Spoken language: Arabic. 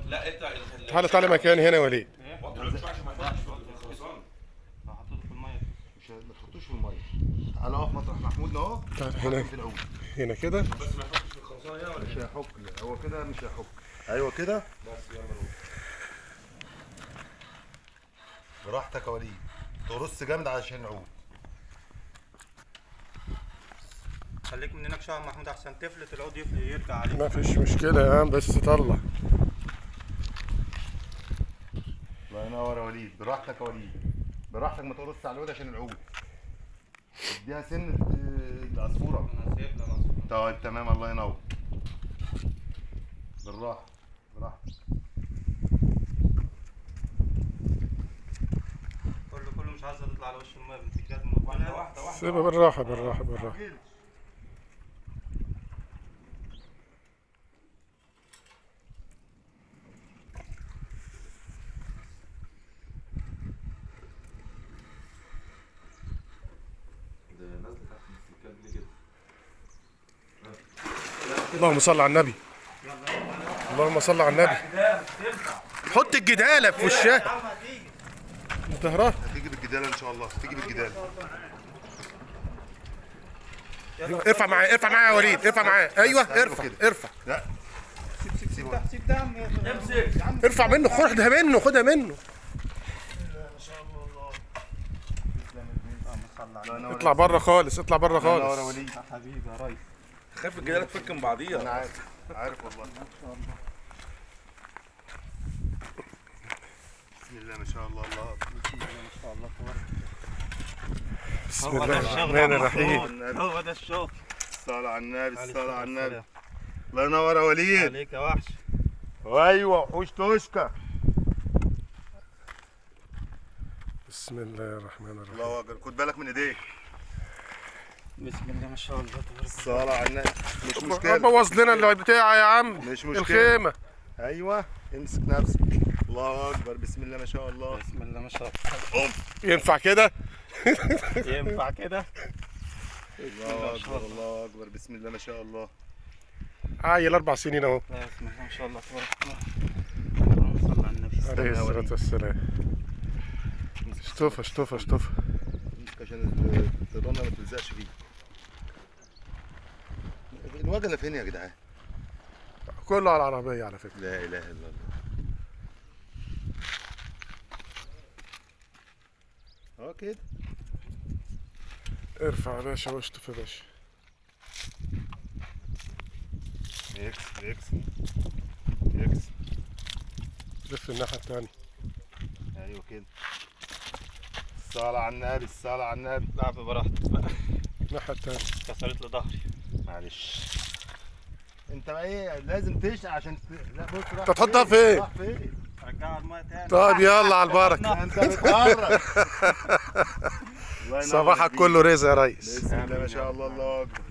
لا انت تعالى مكان هنا يا وليد. وطي ما ينفعش ما ينفعش خلصان. حطيته في الميه. ما تحطوش في الميه. تعالى اقف مطرح محمود اهو. هنا في العود. هنا كده. بس ما يحطش في الخلصانه هنا ولا مش هيحك. لا هو كده مش هيحك. ايوه كده. بس يلا روح. براحتك يا وليد. ترص جامد عشان العود. خليك من هناك شويه يا محمود احسن تفلت العود يرجع عليك. ما فيش مشكلة يا عم، بس طلع. الله ينور يا وليد. براحتك يا وليد. براحتك ما ترص على العود عشان العود. اديها سن العصفوره. انا سايب لها نص. طيب تمام الله ينور. بالراحه. براحتك. كله مش عايزه تطلع على وش الميه بنتكات من واحده واحده واحده. سيبها بالراحة. ده نازله تحت الكلب ليه كده؟ اللهم صل على النبي. اللهم صل على النبي. حط الجدالة في وشها. ظهرها. هتيجي بالجدال ان شاء الله. هتيجي بالجدال. ارفع معايا يا وليد. ارفع معايا. ايوه ارفع. لا. سيب ده يا عم. امسك. ارفع منه. خدها منه. اطلع بره خالص. الله ينور يا خالص. وليد. حبيبي يا ريس. خايف الجلاله تفك من بعضيها. انا عارف والله. بسم الله ما شاء الله. بسم الله الرحمن الرحيم. هو ده الشغل. الصلاة على النبي. الصلاة على النبي. الله ينور يا وليد. عليك يا وحش. ايوه وحوش توشكا. بسم الله الرحمن الرحيم. الله اكبر. خد بالك من ايديك. بسم الله ما شاء الله تبارك. الصلاة على النبي. مش مشكلة. بوظ لنا اللي بتاعه يا عم. مش مشكلة. الخيمة. ايوه امسك نفسك. الله اكبر. بسم الله ما شاء الله. بسم الله ما شاء ينفع كده؟ الله. ينفع كده؟ الله اكبر. الله اكبر. بسم الله ما شاء الله. عيل 4 سنين اهو. لا بسم الله ما شاء الله تبارك الله. اللهم صل على النبي. عليه الصلاة والسلام. اشطفها. امسك عشان الرملة ما تلزقش فيه. الوجلة فين يا جدعان؟ كله على العربية على فكرة. لا اله الا الله. اه كده. ارفع يا باشا واشطف يا باشا. يكس. لف الناحية التانية. ايوه كده. الصلاة على النبي. لعب براحتك بقى. الناحية التانية. كسرت لي ظهري. معلش. انت بقى ايه لازم تشقى عشان لا بص راح انت تحطها فين؟ راح فين؟ رجعها على الميه تاني. طيب يلا على البركة. انت بتهرج. صباحك كله رزق يا ريس. بسم الله ما شاء الله. الله اكبر.